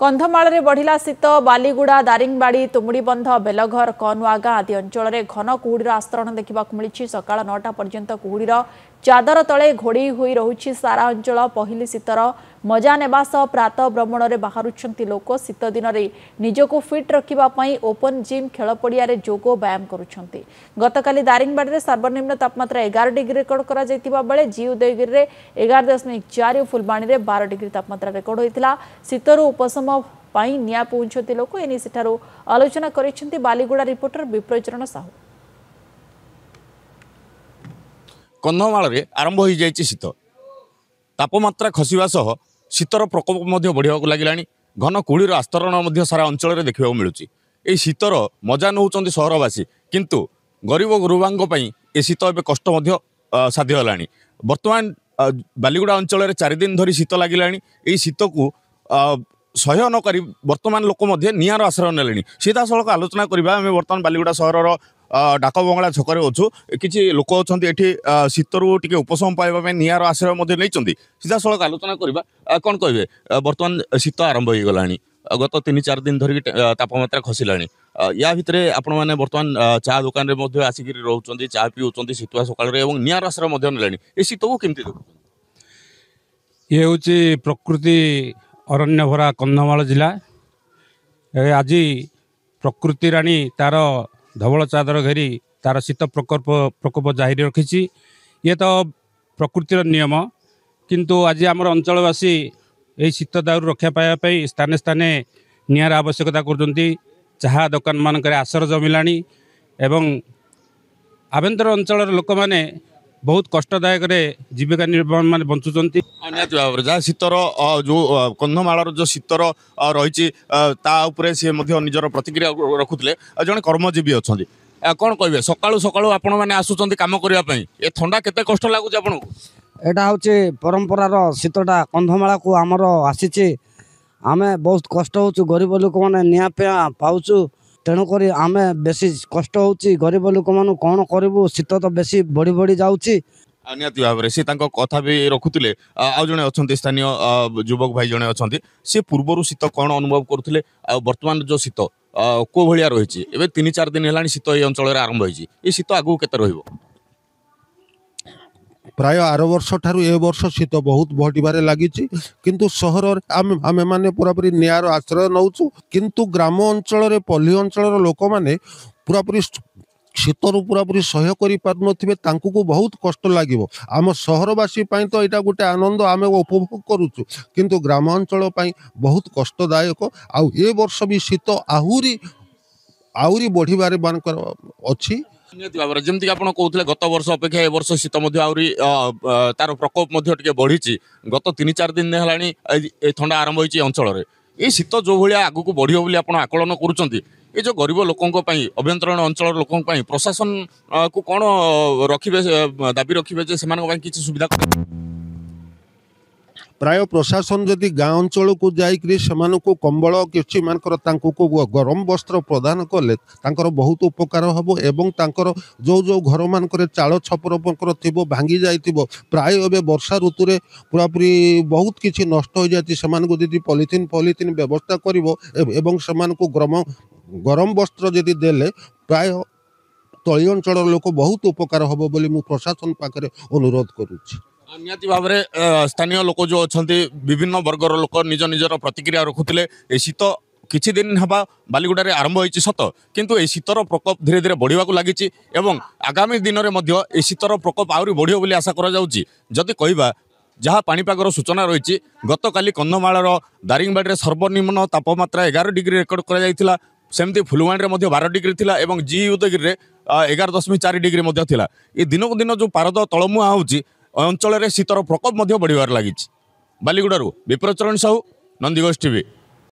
कंधमाल बढ़िला शीत बालीगुड़ा दारिंगबाड़ी तुमुड़ीबंध बेलघर कनुआगाँ आदि अंचल में घन कुहुड़ीर आस्तरण देखा मिली। सकाळ 9टा पर्यंत कुहुड़ीर चादर तले घोड़ी हुई रही सारा अंचल। पहली शीतर मजा नेबा सह प्रात भ्रमण में बाहरुंट लोक। शीत दिन में निजक फिट रखापी ओपन जिम खेल पड़िया जोग व्यायाम करुंच। गतकाली दारिंगबाड़ी में सर्वनिम्न तापमात्रा 11 डिग्री रेकर्ड करा बेले जी उदयगिरी में 11.4 और फुलबाणी में 12 डिग्री तापमात्रा रेकर्ड होता। शीतरु उपशम निया पहुंचती लोक एने सेठारु आलोचना करिसेंती बालीगुड़ा रिपोर्टर विप्रचरण साहू। कंधमाल आरंभ हो जाए शीत तापमात्रा खसवा सह शीतर प्रकोप बढ़िया लगे। घन कुहुड़ीर आस्तरण सारा अंचल में देखा मिलूँ। ये शीतर मजा नौ सहरवासी किंतु गरीब गुरुबांग ए शीत ए कष्ट साध्य है। बर्तमान बालीगुड़ा अंचल में 4 दिन धरी शीत लगे। ये शीत को सह्य नक बर्तमान लोक निआर आश्रय ने सीधा सड़क आलोचना करवा। आम बर्तमान बालीगुड़ा सहर डाक बंगला छकरे अच्छु किसी लोक अच्छा शीतरु टी उपशम पाइबा निआर आश्रय नहीं। सीधा सड़क आलोचना करवा कौन कहे बर्तमान शीत आरंभ हो गला। गत 3-4 दिन धरिक तापमात्रा खसला। या भितर आपण मैंने बर्तमान चा दुकान में आसिक रोच चा पीऊँ शीतुआ सकाल निआर आश्रय ने ये शीत को केमती देख। ये हूँ प्रकृति अरण्य भरा कंधमाल जिला। आज प्रकृति राणी तार धवल चादर घेरी तार शीत प्रकोप जाहिर रखी। ये तो प्रकृतिर नियम किंतु आज आमर अंचलवासी यही शीत दाउर रक्षा पाइबापी स्थाने स्थाने निआर आवश्यकता कर। चाहा दुकान मानक आसर जमिला एवं आभ्यंतर अंचल लोक मैंने बहुत कष्टदायक जीविका निर्माण मान बंचुंट। जहाँ शीतर जो कंधमाल जो शीतर रही सी निजर प्रतिक्रिया रखुले। जड़े कर्मजीवी अच्छा कौन कहे सकालू सकालू आपण मैंने आसुँच कम करने ये थंडा केते कष्ट लगुच आपन को? एटा हूँ परंपरार शीतटा कंधमाल को आमर आसी। आम बहुत कष्ट हो गरीब लोक मैंने निआपिया पाचु। तेणुक आम बेसी कष्ट हो गरीब लोक मान कौन करूँ शीत तो बेसी बढ़ी बढ़ी जाऊँगी। निहती भाव में सी कथा भी रखुले। आउ जड़े अच्छा स्थानीय युवक भाई जड़े अच्छा सी पूर्वर शीत कौन अनुभव करुले बर्तमान जो शीत को भाया रही 3-4 दिन है शीत ये अंचल आरंभ होती। ये शीत आगू केते रहिबो? प्राय 8 वर्ष ठारू ए वर्ष शीत बहुत बढ़िबारे लगी। किंतु सहर आमे माने पूरापूरी निआर आश्रय नौचु। किंतु ग्राम अंचल पल्ली अंचल लोक मैंने पूरापूरी शीतर पूरापूरी सह्य कर बहुत कष्ट लगे। आम सहरवासी तो यहाँ गोटे आनंद आम उपभोग करुचु किंतु ग्राम अंचल बहुत कष्टदायक। आउ ए वर्ष भी शीत आहुरी बढ़िबारे मानकर अच्छी। जमीक आप कहते गत वर्ष अपेक्षा ए वर्ष शीत तार प्रकोप बढ़ी। गत 3-4 दिन है थंडा आरंभ होती अंचल में। ये शीत जो भाया आगू को बढ़ियो बोली आप आकलन करुँच। ये जो गरीब लोकों अभ्यंतरण अंचल लोकों प्रशासन को कौन रखिए दाबी रखिए से किसी सुविधा प्राय प्रशासन जदि गाँ अंचल को जाकरी से कंबल किसी मानकर गरम वस्त्र प्रदान कले बहुत उपकार हम। एवं जो जो घर मानक चाल छपर थी भांगी जाइथिबो प्राय ए वर्षा ऋतु रे पूरापूरी बहुत किसी नष्ट हो जाती। से पॉलिथिन व्यवस्था कर गरम वस्त्र जदि देले प्राय तली अंचल लोक बहुत उपकार हम बोली मु प्रशासन पाखे अनुरोध करुच्ची। निहती भाव में स्थानीय लोक जो अच्छा विभिन्न वर्गर लोक निज निजर प्रतिक्रिया रखुले। ए शीत किछि दिन हवा बालीगुड़ा आरंभ होती सत किंतु ए शीतर प्रकोप धीरे धीरे बढ़िया लगी। आगामी दिन में ए शीतर प्रकोप आहरी बढ़िया बोली आशा करा कहवा जहाँ पाणीपागर सूचना रही। गतकाली कंधमाल दारिंगबाड़ी सर्वनिम्न तापमात्रा 11 डिग्री रेकर्ड कर सेमती फुलवाणी में 12 डिग्री थिला एवं जी उदयगिरी में 11.4 डिग्री थिला। ये दिनक दिन जो पारद तलमुआ होउची अंचल में शीतर प्रकोप बढ़िबार लगी। बालीगुड़ारू विप्रचरण साहू, नंदीघोष टीवी।